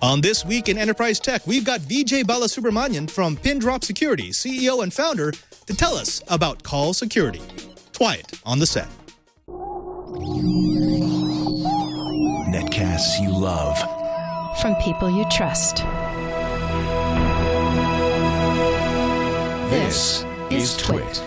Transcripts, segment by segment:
On This Week in Enterprise Tech, we've got Vijay Balasubramaniyan from Pindrop Security, CEO and founder, to tell us about call security. Twiat on the set. Netcasts you love. From people you trust. This is Twit.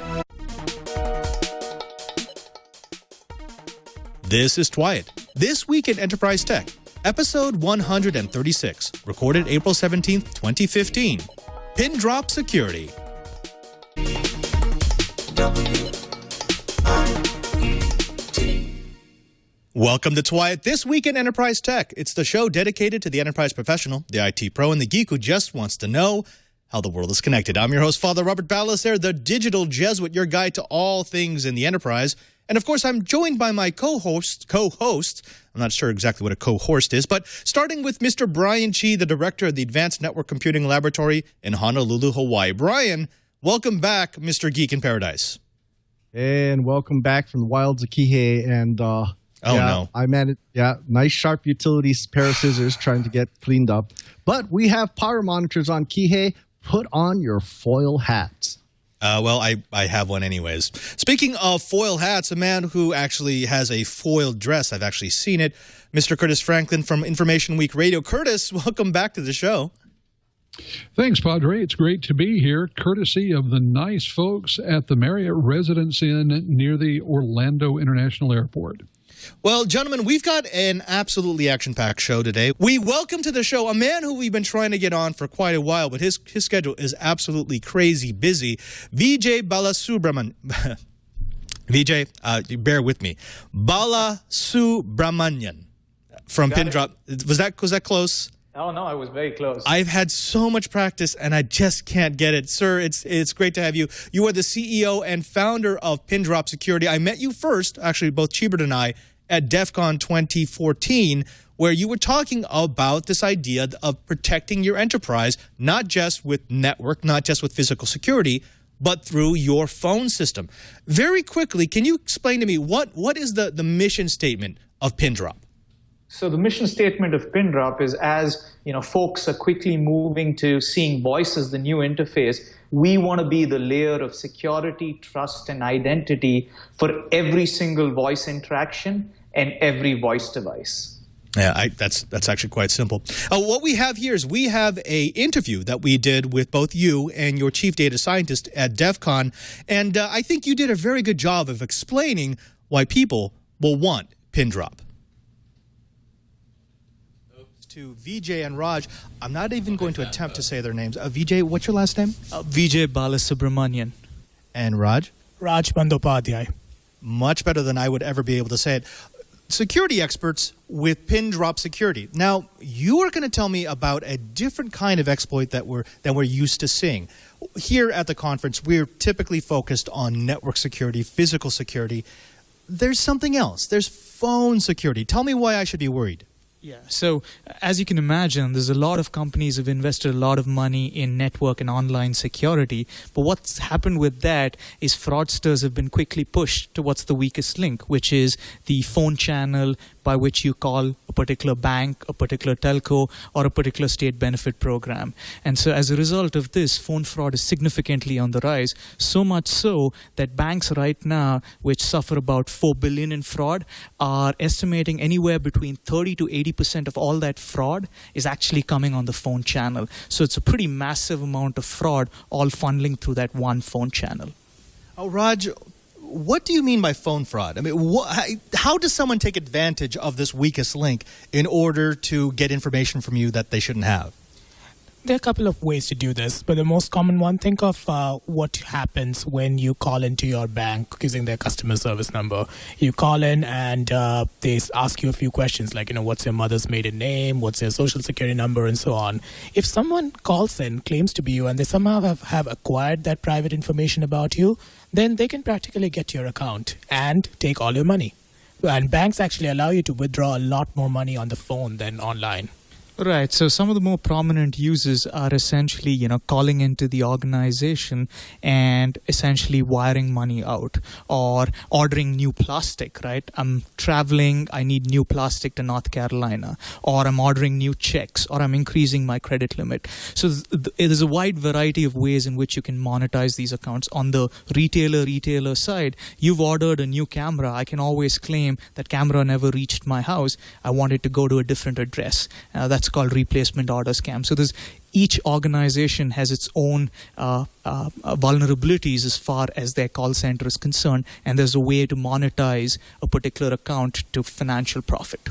This is Twiat. This Week in Enterprise Tech, episode 136, recorded April 17th, 2015. Pindrop Security. Welcome to Twiat, This Week in Enterprise Tech. It's the show dedicated to the enterprise professional, the IT pro, and the geek who just wants to know how the world is connected. I'm your host, Father Robert Balasubramaniyan, the digital Jesuit, your guide to all things in the enterprise. And of course, I'm joined by my co-host. I'm not sure exactly what a co-host is, but starting with Mr. Brian Chi, the director of the Advanced Network Computing Laboratory in Honolulu, Hawaii. Brian, welcome back, Mr. Geek in Paradise. And welcome back from the wilds of Kihei. And I managed, nice sharp utilities pair of scissors trying to get cleaned up. But we have power monitors on Kihei. Put on your foil hats. I have one anyways. Speaking of foil hats, a man who actually has a foiled dress, I've actually seen it, Mr. Curtis Franklin from Information Week Radio. Curtis, welcome back to the show. Thanks, Padre. It's great to be here, courtesy of the nice folks at the Marriott Residence Inn near the Orlando International Airport. Well, gentlemen, we've got an absolutely action-packed show today. We welcome to the show a man who we've been trying to get on for quite a while, but his schedule is absolutely crazy busy. Vijay Balasubramaniyan. Vijay, bear with me. Balasubramaniyan from Pindrop. Was that close? Oh, no, I was very close. I've had so much practice, and I just can't get it. Sir, it's great to have you. You are the CEO and founder of Pindrop Security. I met you first, actually, both Chibert and I, at DEF CON 2014, where you were talking about this idea of protecting your enterprise, not just with network, not just with physical security, but through your phone system. Very quickly, can you explain to me what is the mission statement of Pindrop? So the mission statement of Pindrop is, as folks are quickly moving to seeing voice as the new interface, we want to be the layer of security, trust, and identity for every single voice interaction and every voice device. Yeah, that's actually quite simple. What we have here is we have an interview that we did with both you and your chief data scientist at DEF CON, and I think you did a very good job of explaining why people will want Pindrop. To Vijay and Raj, I'm not even going to attempt to say their names. Vijay, what's your last name? Vijay Balasubramaniyan. And Raj? Raj Bandopadhyay. Much better than I would ever be able to say it. Security experts with Pindrop Security. Now, you are going to tell me about a different kind of exploit than we're used to seeing. Here at the conference, we're typically focused on network security, physical security. There's something else. There's phone security. Tell me why I should be worried. Yeah, so as you can imagine, there's a lot of companies who've invested a lot of money in network and online security. But what's happened with that is fraudsters have been quickly pushed to what's the weakest link, which is the phone channel by which you call a particular bank, a particular telco, or a particular state benefit program. And so as a result of this, phone fraud is significantly on the rise, so much so that banks right now, which suffer about $4 billion in fraud, are estimating anywhere between 30 to 80% of all that fraud is actually coming on the phone channel. So it's a pretty massive amount of fraud all funneling through that one phone channel. Oh, Raj, what do you mean by phone fraud? I mean, how does someone take advantage of this weakest link in order to get information from you that they shouldn't have? There are a couple of ways to do this, but the most common one, think of what happens when you call into your bank using their customer service number. You call in and they ask you a few questions like, what's your mother's maiden name, what's your social security number, and so on. If someone calls in, claims to be you, and they somehow have acquired that private information about you, then they can practically get your account and take all your money. And banks actually allow you to withdraw a lot more money on the phone than online. Right. So some of the more prominent uses are essentially, calling into the organization and essentially wiring money out or ordering new plastic, right? I'm traveling, I need new plastic to North Carolina, or I'm ordering new checks, or I'm increasing my credit limit. So there's a wide variety of ways in which you can monetize these accounts. On the retailer side, you've ordered a new camera. I can always claim that camera never reached my house. I want it to go to a different address. That's called replacement order scam. So each organization has its own vulnerabilities as far as their call center is concerned, and there's a way to monetize a particular account to financial profit.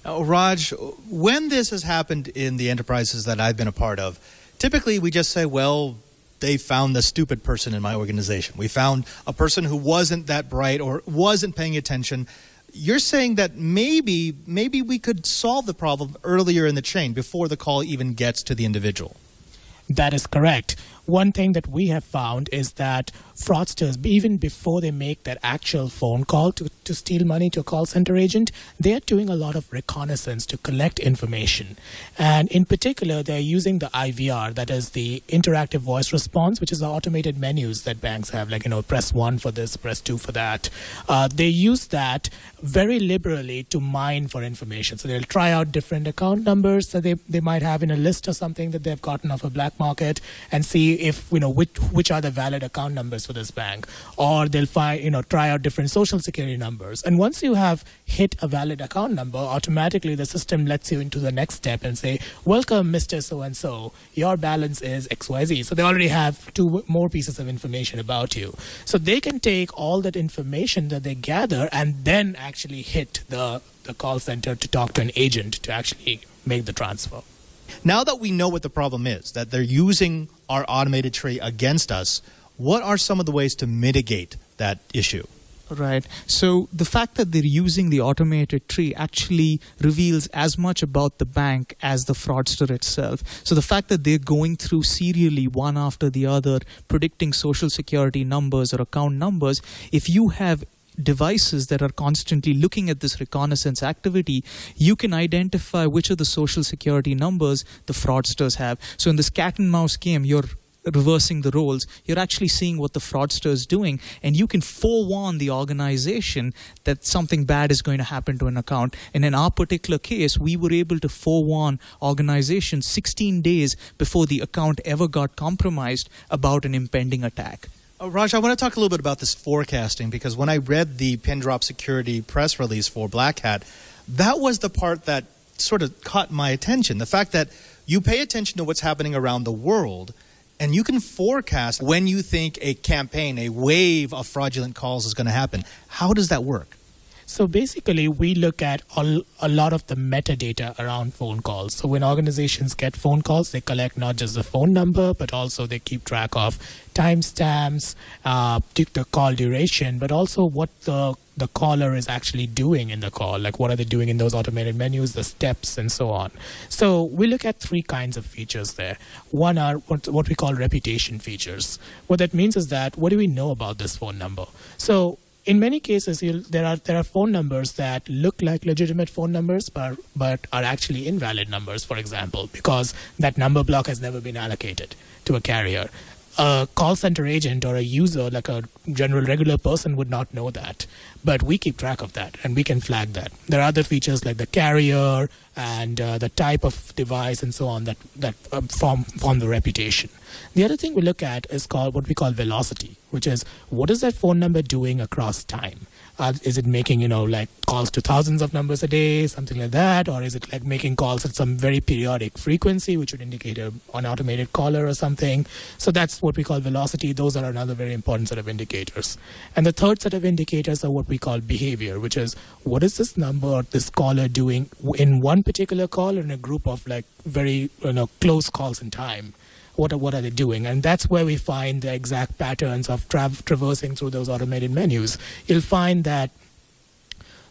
Raj, when this has happened in the enterprises that I've been a part of, typically we just say, well, they found the stupid person in my organization. We found a person who wasn't that bright or wasn't paying attention. You're saying that maybe we could solve the problem earlier in the chain before the call even gets to the individual. That is correct. One thing that we have found is that fraudsters, even before they make that actual phone call to steal money to a call center agent, they are doing a lot of reconnaissance to collect information. And in particular, they're using the IVR, that is the interactive voice response, which is the automated menus that banks have, like, press 1 for this, press 2 for that. They use that very liberally to mine for information. So they'll try out different account numbers that they might have in a list or something that they've gotten off a black market and see if, which are the valid account numbers for this bank. Or they'll try out different social security numbers. And once you have hit a valid account number, automatically the system lets you into the next step and say, welcome, Mr. So-and-so, your balance is XYZ. So they already have 2 more pieces of information about you. So they can take all that information that they gather and then actually hit the call center to talk to an agent to actually make the transfer. Now that we know what the problem is, that they're using our automated tree against us, what are some of the ways to mitigate that issue? Right. So the fact that they're using the automated tree actually reveals as much about the bank as the fraudster itself. So the fact that they're going through serially one after the other, predicting social security numbers or account numbers, if you have devices that are constantly looking at this reconnaissance activity, you can identify which of the social security numbers the fraudsters have. So in this cat and mouse game, you're reversing the roles. You're actually seeing what the fraudster is doing, and you can forewarn the organization that something bad is going to happen to an account. And in our particular case, we were able to forewarn organizations 16 days before the account ever got compromised about an impending attack. Raj, I want to talk a little bit about this forecasting, because when I read the Pindrop Security press release for Black Hat, that was the part that sort of caught my attention. The fact that you pay attention to what's happening around the world, and you can forecast when you think a campaign, a wave of fraudulent calls is going to happen. How does that work? So basically, we look at a lot of the metadata around phone calls. So when organizations get phone calls, they collect not just the phone number, but also they keep track of timestamps, the call duration, but also what the caller is actually doing in the call, like what are they doing in those automated menus, the steps, and so on. So we look at 3 kinds of features there. One are what we call reputation features. What that means is that, what do we know about this phone number? So in many cases, there are phone numbers that look like legitimate phone numbers, but are actually invalid numbers, for example, because that number block has never been allocated to a carrier. A call center agent or a user, like a general regular person, would not know that. But we keep track of that, and we can flag that. There are other features like the carrier and the type of device and so on that form the reputation. The other thing we look at is called what we call velocity, which is, what is that phone number doing across time? Is it making, like calls to thousands of numbers a day, something like that? Or is it like making calls at some very periodic frequency, which would indicate an automated caller or something? So that's what we call velocity. Those are another very important set of indicators. And the third set of indicators are what we call behavior, which is, what is this number or this caller doing in one particular call or in a group of like very close calls in time? What are they doing? And that's where we find the exact patterns of traversing through those automated menus. You'll find that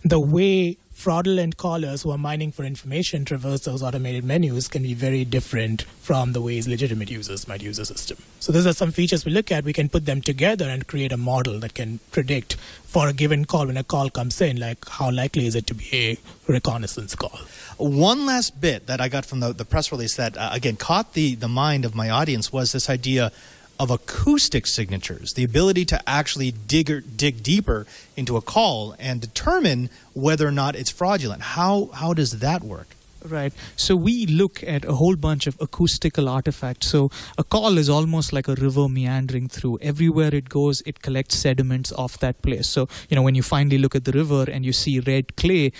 the way fraudulent callers who are mining for information traverse those automated menus can be very different from the ways legitimate users might use the system. So those are some features we look at. We can put them together and create a model that can predict for a given call, when a call comes in, like how likely is it to be a reconnaissance call. One last bit that I got from the press release that, again, caught the mind of my audience was this idea of acoustic signatures, the ability to actually dig deeper into a call and determine whether or not it's fraudulent. How does that work? Right. So we look at a whole bunch of acoustical artifacts. So a call is almost like a river meandering through. Everywhere it goes, it collects sediments off that place. So, when you finally look at the river and you see red clay,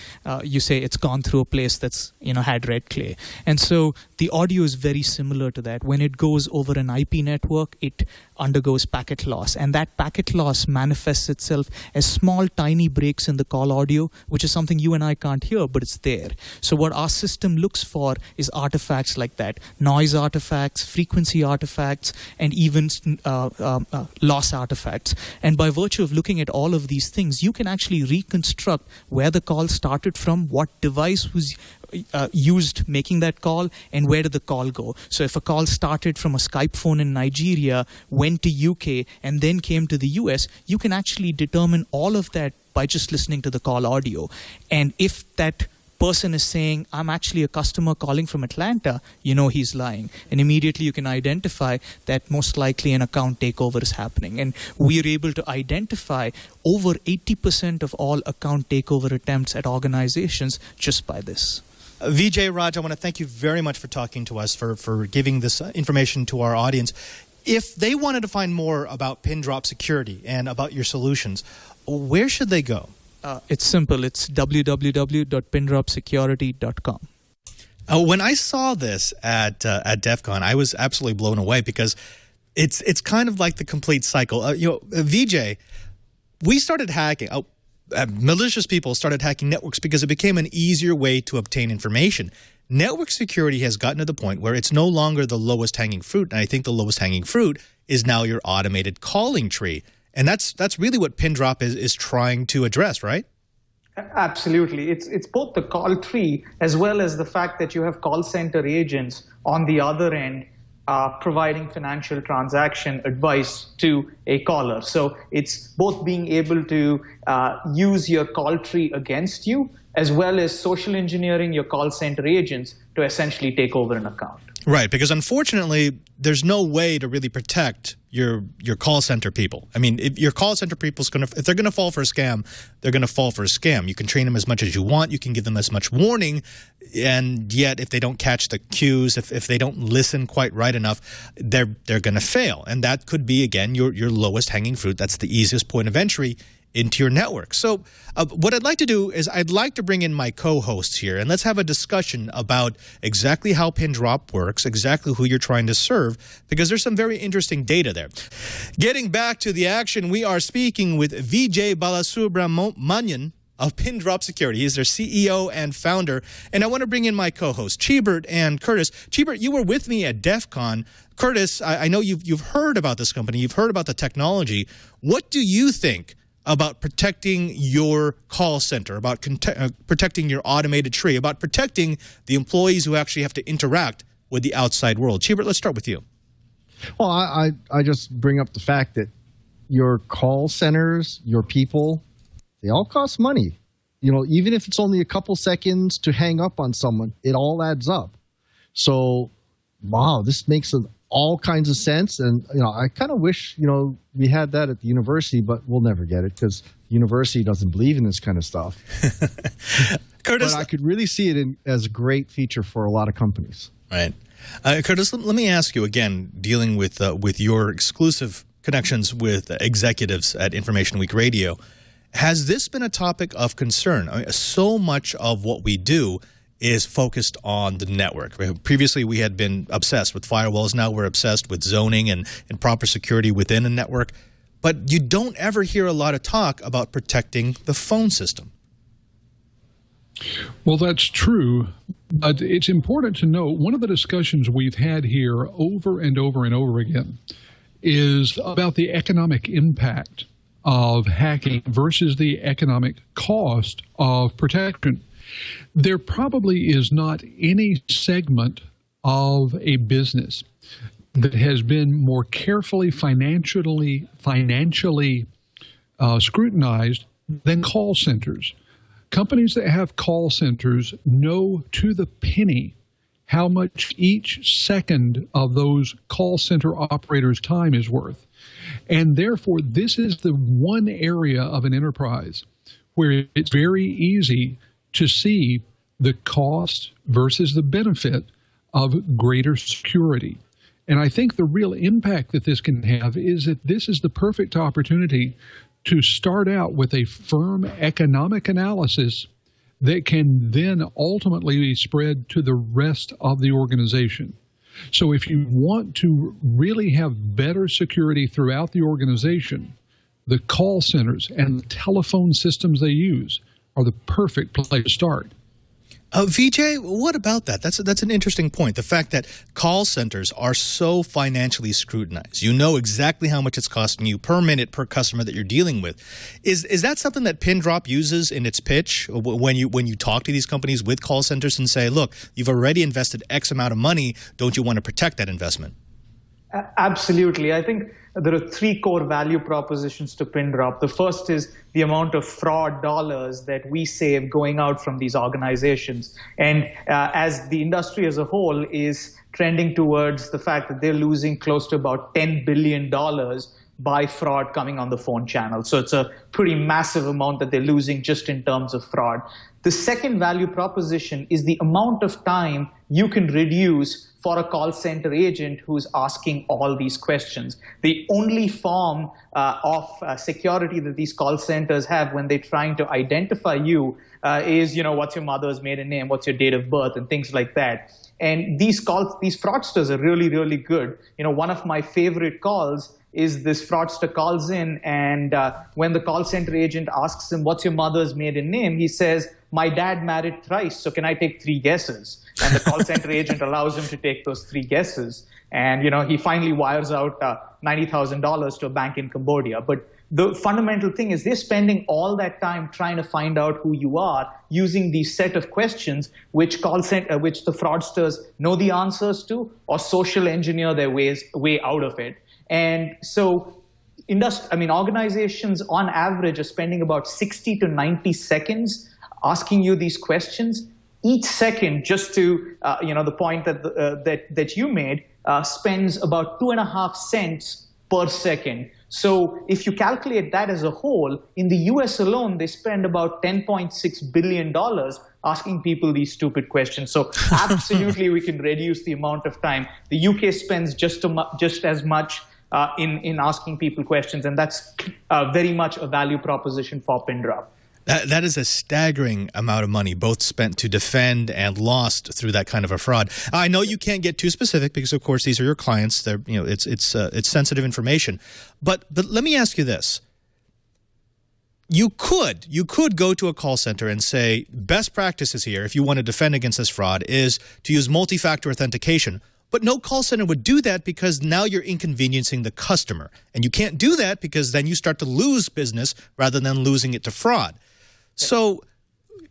you say it's gone through a place that's, had red clay. And so the audio is very similar to that. When it goes over an IP network, it undergoes packet loss. And that packet loss manifests itself as small, tiny breaks in the call audio, which is something you and I can't hear, but it's there. So what our system looks for is artifacts like that: noise artifacts, frequency artifacts, and even loss artifacts. And by virtue of looking at all of these things, you can actually reconstruct where the call started from, what device was used making that call, and where did the call go. So if a call started from a Skype phone in Nigeria, went to UK, and then came to the US, you can actually determine all of that by just listening to the call audio. And if that person is saying, I'm actually a customer calling from Atlanta, he's lying. And immediately you can identify that most likely an account takeover is happening. And we are able to identify over 80% of all account takeover attempts at organizations just by this. Vijay, Raj, I want to thank you very much for talking to us, for giving this information to our audience. If they wanted to find more about Pindrop Security and about your solutions, where should they go? It's simple. It's www.pindropsecurity.com. When I saw this at DEF CON, I was absolutely blown away because it's kind of like the complete cycle. Vijay, we started hacking. Malicious people started hacking networks because it became an easier way to obtain information. Network security has gotten to the point where it's no longer the lowest hanging fruit, and I think the lowest hanging fruit is now your automated calling tree. And that's really what Pindrop is trying to address, right? Absolutely. It's both the call tree as well as the fact that you have call center agents on the other end providing financial transaction advice to a caller. So it's both being able to use your call tree against you, as well as social engineering your call center agents to essentially take over an account. Right, because unfortunately, there's no way to really protect your call center people. I mean, if your call center people if they're gonna fall for a scam, they're gonna fall for a scam. You can train them as much as you want, you can give them as much warning, and yet if they don't catch the cues, if they don't listen quite right enough, they're gonna fail. And that could be, again, your lowest hanging fruit. That's the easiest point of entry into your network. So what I'd like to do is I'd like to bring in my co-hosts here, and let's have a discussion about exactly how Pindrop works, exactly who you're trying to serve, because there's some very interesting data there. Getting back to the action, we are speaking with Vijay Balasubramaniyan of Pindrop Security. He's their CEO and founder. And I want to bring in my co-hosts, Cheebert and Curtis. Cheebert, you were with me at DEF CON. Curtis, I know you've heard about this company. You've heard about the technology. What do you think about protecting your call center, about protecting your automated tree, about protecting the employees who actually have to interact with the outside world? Cheebert, let's start with you. Well, I just bring up the fact that your call centers, your people, they all cost money. Even if it's only a couple seconds to hang up on someone, it all adds up. So, wow, this makes all kinds of sense. And, I kind of wish, we had that at the university, but we'll never get it because the university doesn't believe in this kind of stuff. Curtis, but I could really see it as a great feature for a lot of companies. Right. Curtis, let me ask you again, dealing with your exclusive connections with executives at Information Week Radio, has this been a topic of concern? I mean, so much of what we do is focused on the network. Previously, we had been obsessed with firewalls. Now we're obsessed with zoning and proper security within a network. But you don't ever hear a lot of talk about protecting the phone system. Well, that's true. But it's important to note, one of the discussions we've had here over and over and over again is about the economic impact of hacking versus the economic cost of protection. There probably is not any segment of a business that has been more carefully financially scrutinized than call centers. Companies that have call centers know to the penny how much each second of those call center operators' time is worth. And therefore, this is the one area of an enterprise where it's very easy to see the cost versus the benefit of greater security. And I think the real impact that this can have is that this is the perfect opportunity to start out with a firm economic analysis that can then ultimately be spread to the rest of the organization. So if you want to really have better security throughout the organization, the call centers and the telephone systems they use are the perfect place to start. Vijay, what about that? That's an interesting point. The fact that call centers are so financially scrutinized. You know exactly how much it's costing you per minute per customer that you're dealing with. Is that something that Pindrop uses in its pitch when you talk to these companies with call centers and say, look, you've already invested X amount of money. Don't you want to protect that investment? Absolutely. I think there are three core value propositions to Pindrop. The first is the amount of fraud dollars that we save going out from these organizations. And as the industry as a whole is trending towards the fact that they're losing close to about $10 billion by fraud coming on the phone channel. So it's a pretty massive amount that they're losing just in terms of fraud. The second value proposition is the amount of time you can reduce for a call center agent who's asking all these questions. The only form of security that these call centers have when they're trying to identify you is, what's your mother's maiden name, what's your date of birth, and things like that. And these fraudsters are really, really good. One of my favorite calls is this fraudster calls in, and when the call center agent asks him, what's your mother's maiden name? He says, my dad married thrice, so can I take 3 guesses? And the call center agent allows him to take those 3 guesses. And, he finally wires out $90,000 to a bank in Cambodia. But the fundamental thing is they're spending all that time trying to find out who you are using these set of questions which the fraudsters know the answers to or social engineer their way out of it. And so organizations on average are spending about 60 to 90 seconds asking you these questions. Each second, just to the point that you made, spends about 2.5 cents per second. So if you calculate that as a whole, in the US alone, they spend about $10.6 billion asking people these stupid questions. So absolutely, we can reduce the amount of time. The UK spends just as much in asking people questions, and that's very much a value proposition for Pindrop. That is a staggering amount of money, both spent to defend and lost through that kind of a fraud. I know you can't get too specific because, of course, these are your clients. They're, it's sensitive information. But let me ask you this: you could go to a call center and say, best practices here, if you want to defend against this fraud, is to use multi-factor authentication. But no call center would do that because now you're inconveniencing the customer, and you can't do that because then you start to lose business rather than losing it to fraud. So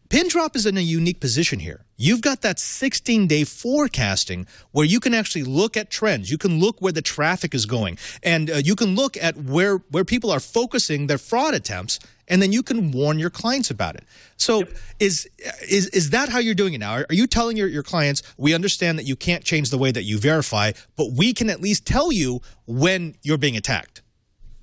Pindrop is in a unique position here. You've got that 16-day forecasting where you can actually look at trends. You can look where the traffic is going, and you can look at where people are focusing their fraud attempts, and then you can warn your clients about it. So yep. Is that how you're doing it now? Are you telling your clients, we understand that you can't change the way that you verify, but we can at least tell you when you're being attacked?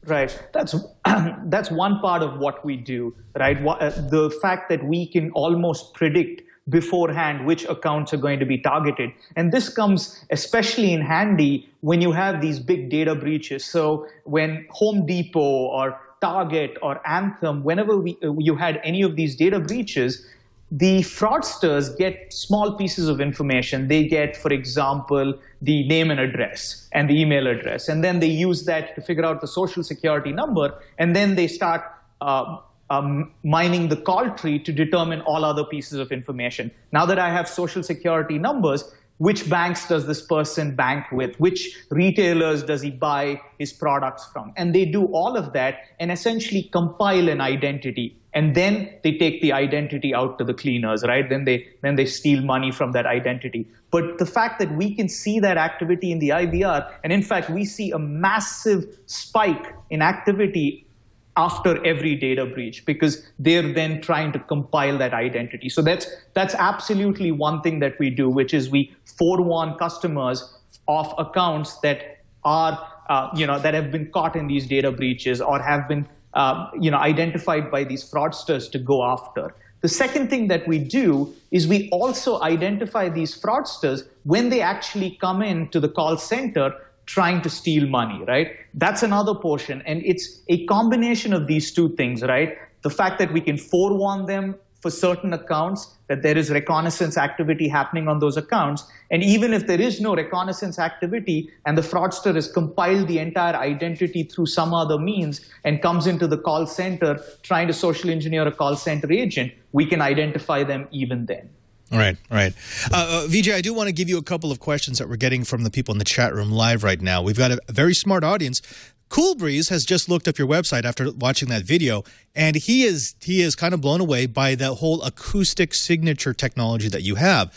Right. That's one part of what we do, right? The fact that we can almost predict beforehand which accounts are going to be targeted. And this comes especially in handy when you have these big data breaches. So when Home Depot or Target or Anthem, whenever you had any of these data breaches, the fraudsters get small pieces of information. They get, for example, the name and address and the email address. And then they use that to figure out the social security number. And then they start mining the call tree to determine all other pieces of information. Now that I have social security numbers, which banks does this person bank with, which retailers does he buy his products from. And they do all of that and essentially compile an identity. And then they take the identity out to the cleaners, right? Then they steal money from that identity. But the fact that we can see that activity in the IVR, and in fact, we see a massive spike in activity after every data breach, because they're then trying to compile that identity. So that's absolutely one thing that we do, which is we forewarn customers of accounts that are, that have been caught in these data breaches or have been, identified by these fraudsters to go after. The second thing that we do is we also identify these fraudsters when they actually come in to the call center trying to steal money, right? That's another portion. And it's a combination of these two things, right? The fact that we can forewarn them for certain accounts, that there is reconnaissance activity happening on those accounts. And even if there is no reconnaissance activity and the fraudster has compiled the entire identity through some other means and comes into the call center trying to social engineer a call center agent, we can identify them even then. Right. Vijay, I do want to give you a couple of questions that we're getting from the people in the chat room live right now. We've got a very smart audience. Cool Breeze has just looked up your website after watching that video, and he is kind of blown away by the whole acoustic signature technology that you have.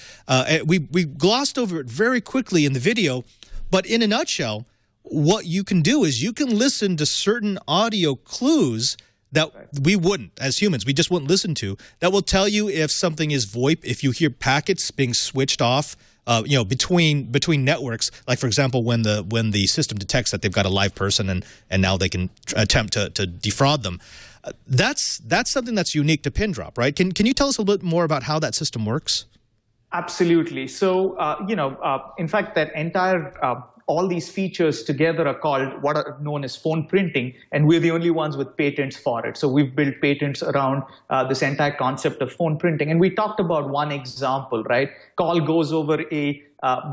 We glossed over it very quickly in the video, but in a nutshell, what you can do is you can listen to certain audio clues that we wouldn't, as humans, we just wouldn't listen to, that will tell you if something is VoIP, if you hear packets being switched off, between networks. Like, for example, when the system detects that they've got a live person and now they can attempt to defraud them. That's something that's unique to Pindrop, right? Can you tell us a little bit more about how that system works? Absolutely. So, in fact, that entire all these features together are called what are known as phone printing, and we're the only ones with patents for it. So we've built patents around this entire concept of phone printing. And we talked about one example, right? Call goes over a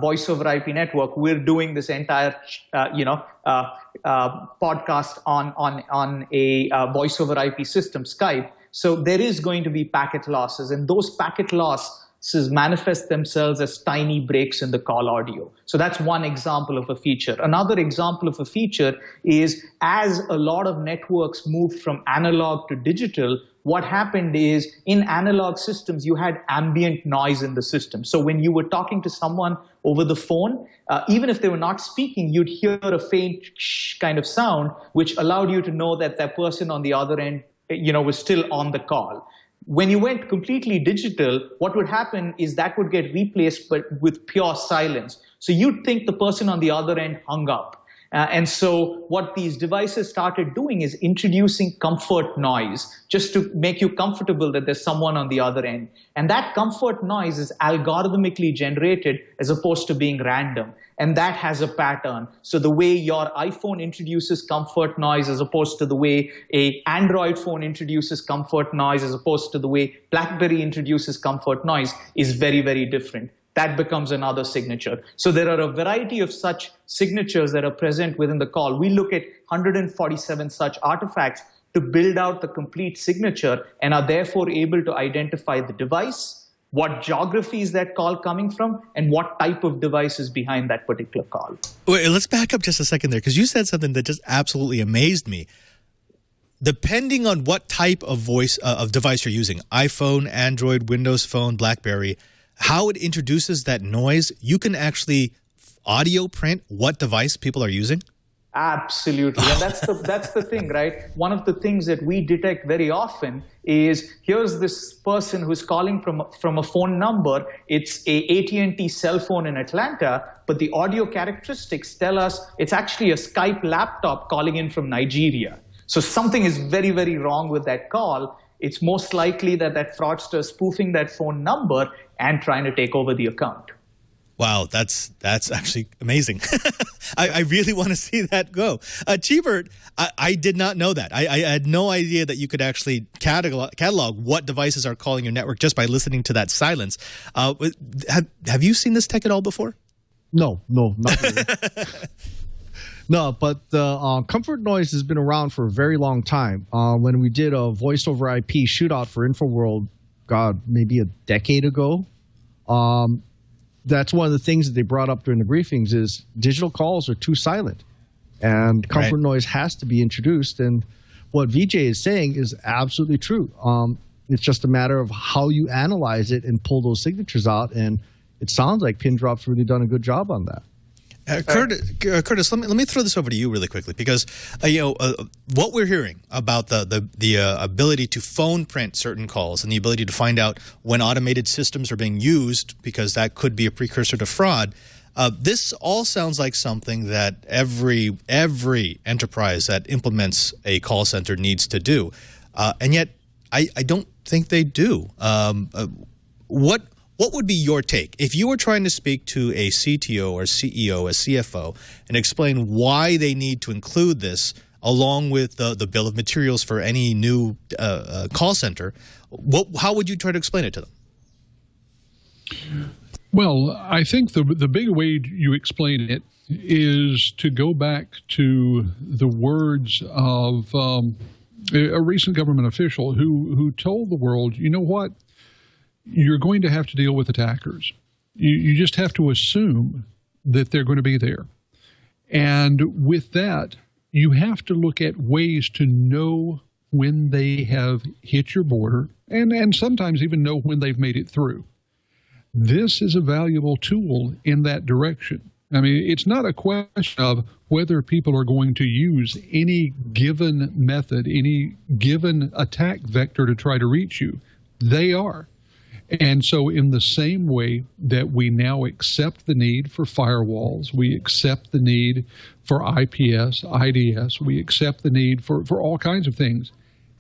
voice over IP network. We're doing this entire, podcast on a voice over IP system, Skype. So there is going to be packet losses, and those packet losses manifest themselves as tiny breaks in the call audio. So that's one example of a feature. Another example of a feature is as a lot of networks moved from analog to digital, what happened is in analog systems, you had ambient noise in the system. So when you were talking to someone over the phone, even if they were not speaking, you'd hear a faint shh kind of sound, which allowed you to know that that person on the other end, was still on the call. When you went completely digital, what would happen is that would get replaced but with pure silence. So you'd think the person on the other end hung up. And so what these devices started doing is introducing comfort noise just to make you comfortable that there's someone on the other end. And that comfort noise is algorithmically generated as opposed to being random. And that has a pattern. So the way your iPhone introduces comfort noise as opposed to the way an Android phone introduces comfort noise as opposed to the way BlackBerry introduces comfort noise is very, very different. That becomes another signature. So there are a variety of such signatures that are present within the call. We look at 147 such artifacts to build out the complete signature and are therefore able to identify the device, what geography is that call coming from, and what type of device is behind that particular call. Wait, let's back up just a second there, because you said something that just absolutely amazed me. Depending on what type of voice of device you're using, iPhone, Android, Windows Phone, BlackBerry, how it introduces that noise, you can actually audio print what device people are using? Absolutely. And that's the thing, right? One of the things that we detect very often is here's this person who's calling from a phone number. It's a AT&T cell phone in Atlanta, but the audio characteristics tell us it's actually a Skype laptop calling in from Nigeria. So something is very, very wrong with that call. It's most likely that that fraudster is spoofing that phone number and trying to take over the account. Wow, that's actually amazing. I really want to see that go. Cheebert, I did not know that. I had no idea that you could actually catalog what devices are calling your network just by listening to that silence. Have you seen this tech at all before? No, not really. No, but the comfort noise has been around for a very long time. When we did a voice over IP shootout for InfoWorld, maybe a decade ago, that's one of the things that they brought up during the briefings is digital calls are too silent, and comfort noise has to be introduced. And what Vijay is saying is absolutely true. It's just a matter of how you analyze it and pull those signatures out. And it sounds like Pindrop's really done a good job on that. Curtis, let me throw this over to you really quickly, because what we're hearing about the ability to phone print certain calls and the ability to find out when automated systems are being used, because that could be a precursor to fraud. This all sounds like something that every enterprise that implements a call center needs to do, and yet I don't think they do. What would be your take if you were trying to speak to a CTO or CEO, a CFO, and explain why they need to include this along with the bill of materials for any new call center? How would you try to explain it to them? Well, I think the big way you explain it is to go back to the words of a recent government official who told the world, you know what? You're going to have to deal with attackers. You just have to assume that they're going to be there. And with that, you have to look at ways to know when they have hit your border and sometimes even know when they've made it through. This is a valuable tool in that direction. I mean, it's not a question of whether people are going to use any given method, any given attack vector to try to reach you. They are. And so in the same way that we now accept the need for firewalls, we accept the need for IPS, IDS, we accept the need for all kinds of things,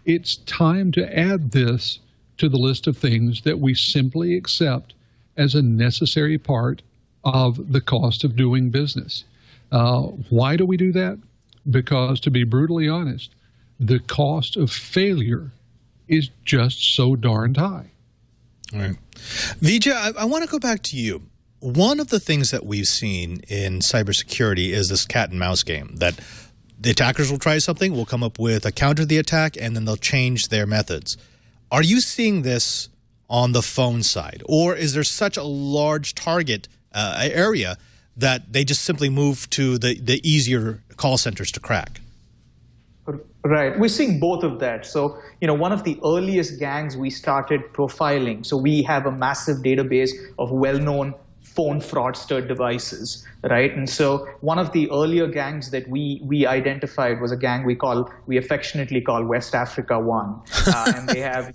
it's time to add this to the list of things that we simply accept as a necessary part of the cost of doing business. Why do we do that? Because, to be brutally honest, the cost of failure is just so darned high. All right. Vijay, I want to go back to you. One of the things that we've seen in cybersecurity is this cat and mouse game, that the attackers will try something, will come up with a counter to the attack, and then they'll change their methods. Are you seeing this on the phone side, or is there such a large target area that they just simply move to the easier call centers to crack? Right. We're seeing both of that. So, one of the earliest gangs we started profiling. So we have a massive database of well-known phone fraudster devices, right? And so one of the earlier gangs that we identified was a gang we affectionately call West Africa One. And they have,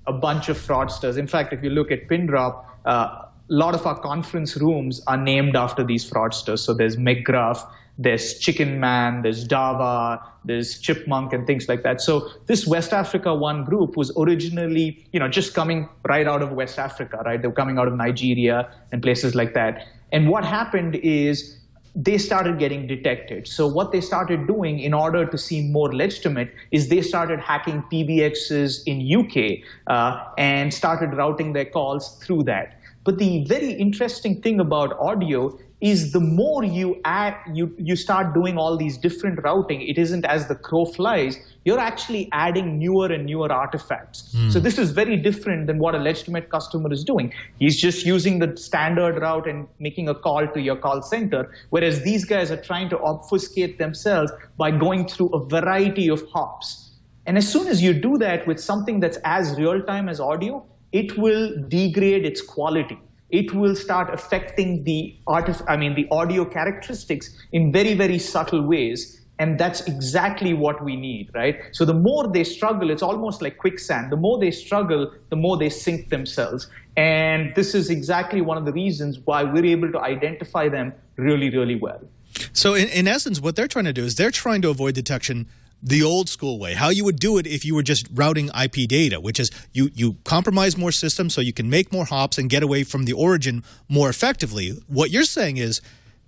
a bunch of fraudsters. In fact, if you look at Pindrop, a lot of our conference rooms are named after these fraudsters. So there's McGruff, there's Chicken Man, there's Dava, there's Chipmunk, and things like that. So this West Africa One group was originally, just coming right out of West Africa, right? They were coming out of Nigeria and places like that. And what happened is they started getting detected. So what they started doing in order to seem more legitimate is they started hacking PBXs in UK and started routing their calls through that. But the very interesting thing about audio is the more you start doing all these different routing, it isn't as the crow flies, you're actually adding newer and newer artifacts. So this is very different than what a legitimate customer is doing. He's just using the standard route and making a call to your call center, whereas these guys are trying to obfuscate themselves by going through a variety of hops. And as soon as you do that with something that's as real-time as audio, it will degrade its quality. It will start affecting the audio characteristics in very, very subtle ways. And that's exactly what we need, right? So the more they struggle, it's almost like quicksand. The more they struggle, the more they sink themselves. And this is exactly one of the reasons why we're able to identify them really, really well. So in essence, what they're trying to do is they're trying to avoid detection the old school way, how you would do it if you were just routing IP data, which is you compromise more systems so you can make more hops and get away from the origin more effectively. What you're saying is,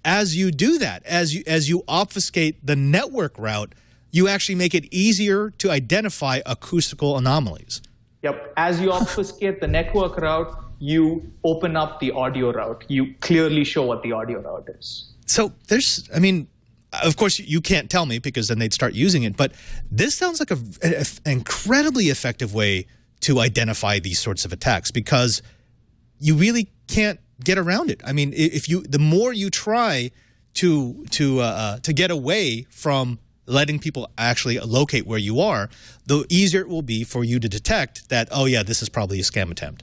as you do that, as you obfuscate the network route, you actually make it easier to identify acoustical anomalies. Yep. As you obfuscate the network route, you open up the audio route. You clearly show what the audio route is. So of course, you can't tell me because then they'd start using it. But this sounds like an incredibly effective way to identify these sorts of attacks, because you really can't get around it. I mean, the more you try to get away from letting people actually locate where you are, the easier it will be for you to detect that, oh yeah, this is probably a scam attempt.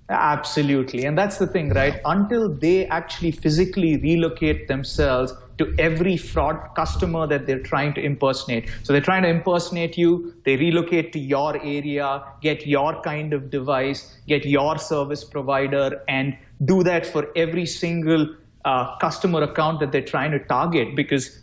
Absolutely. And that's the thing, right? Until they actually physically relocate themselves to every fraud customer that they're trying to impersonate. So they're trying to impersonate you, they relocate to your area, get your kind of device, get your service provider, and do that for every single customer account that they're trying to target, because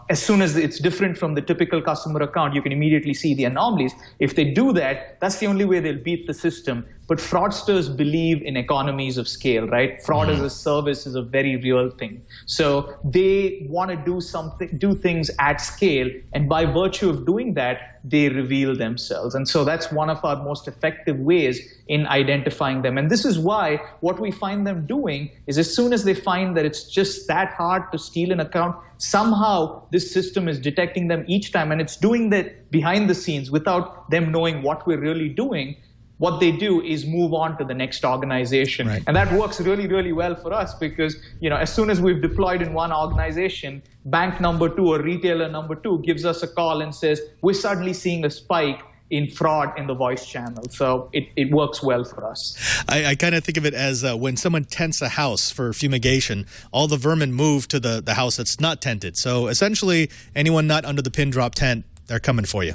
as soon as it's different from the typical customer account, you can immediately see the anomalies. If they do that, that's the only way they'll beat the system. But fraudsters believe in economies of scale, right? Fraud as a service is a very real thing. So they want to do things at scale. And by virtue of doing that, they reveal themselves. And so that's one of our most effective ways in identifying them. And this is why what we find them doing is, as soon as they find that it's just that hard to steal an account, somehow this system is detecting them each time, and it's doing that behind the scenes without them knowing what we're really doing. What they do is move on to the next organization. Right. And that works really, really well for us, because as soon as we've deployed in one organization, bank number 2 or retailer number 2 gives us a call and says, we're suddenly seeing a spike in fraud in the voice channel. So it works well for us. I kind of think of it as when someone tents a house for fumigation, all the vermin move to the house that's not tented. So essentially, anyone not under the Pindrop tent, they're coming for you.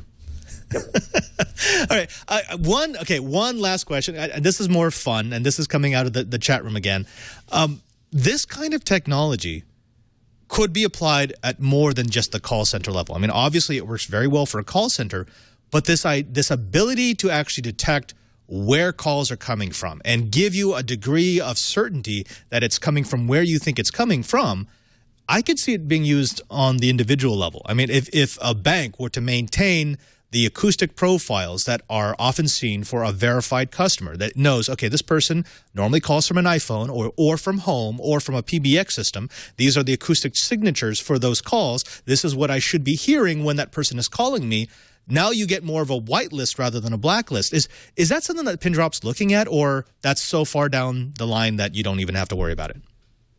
Yep. All right. One last question. This is more fun, and this is coming out of the chat room again. This kind of technology could be applied at more than just the call center level. I mean, obviously, it works very well for a call center, but this ability to actually detect where calls are coming from and give you a degree of certainty that it's coming from where you think it's coming from, I could see it being used on the individual level. I mean, if a bank were to maintain the acoustic profiles that are often seen for a verified customer that knows, okay, this person normally calls from an iPhone or from home or from a PBX system. These are the acoustic signatures for those calls. This is what I should be hearing when that person is calling me. Now you get more of a whitelist rather than a blacklist. Is that something that Pindrop's looking at, or that's so far down the line that you don't even have to worry about it?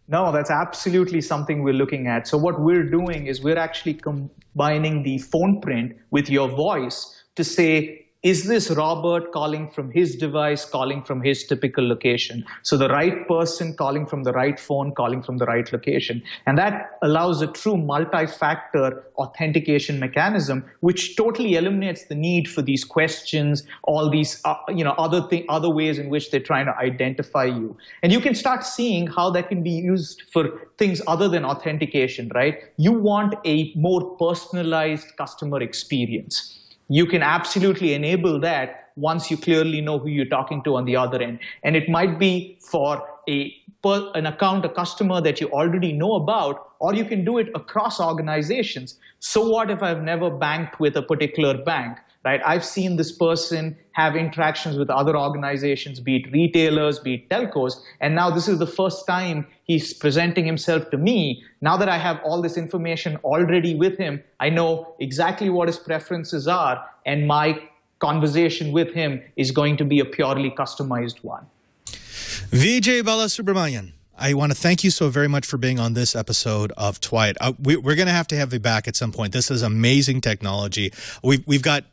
No, that's absolutely something we're looking at. So what we're doing is we're actually combining the phone print with your voice to say, is this Robert calling from his device, calling from his typical location? So the right person calling from the right phone, calling from the right location. And that allows a true multi-factor authentication mechanism, which totally eliminates the need for these questions, all these other ways in which they're trying to identify you. And you can start seeing how that can be used for things other than authentication, right? You want a more personalized customer experience. You can absolutely enable that once you clearly know who you're talking to on the other end. And it might be for an account, a customer that you already know about, or you can do it across organizations. So what if I've never banked with a particular bank, right? I've seen this person have interactions with other organizations, be it retailers, be it telcos, and now this is the first time he's presenting himself to me. Now that I have all this information already with him, I know exactly what his preferences are, and my conversation with him is going to be a purely customized one. Vijay Balasubramaniyan, I want to thank you so very much for being on this episode of Twiat. We're going to have you back at some point. This is amazing technology. We've got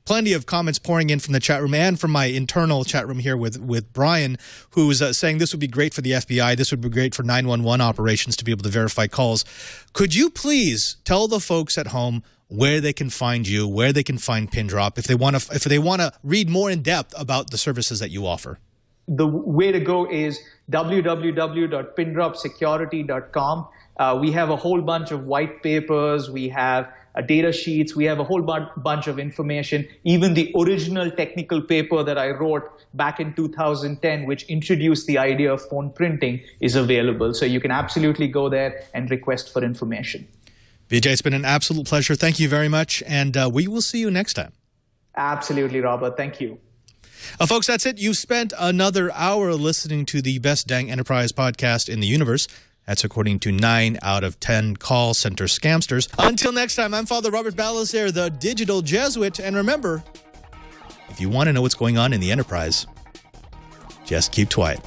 plenty of comments pouring in from the chat room and from my internal chat room here with Brian, who's saying this would be great for the FBI. This would be great for 911 operations to be able to verify calls. Could you please tell the folks at home where they can find you, where they can find Pindrop, if they want to read more in depth about the services that you offer? The way to go is www.pindropsecurity.com. We have a whole bunch of white papers. We have data sheets. We have a whole bunch of information. Even the original technical paper that I wrote back in 2010, which introduced the idea of phone printing, is available. So you can absolutely go there and request for information. Vijay, it's been an absolute pleasure. Thank you very much. And we will see you next time. Absolutely, Robert. Thank you. Folks, that's it. You've spent another hour listening to the best dang enterprise podcast in the universe. That's according to 9 out of 10 call center scamsters. Until next time, I'm Father Robert Balasubramaniyan, the digital Jesuit. And remember, if you want to know what's going on in the enterprise, just keep quiet.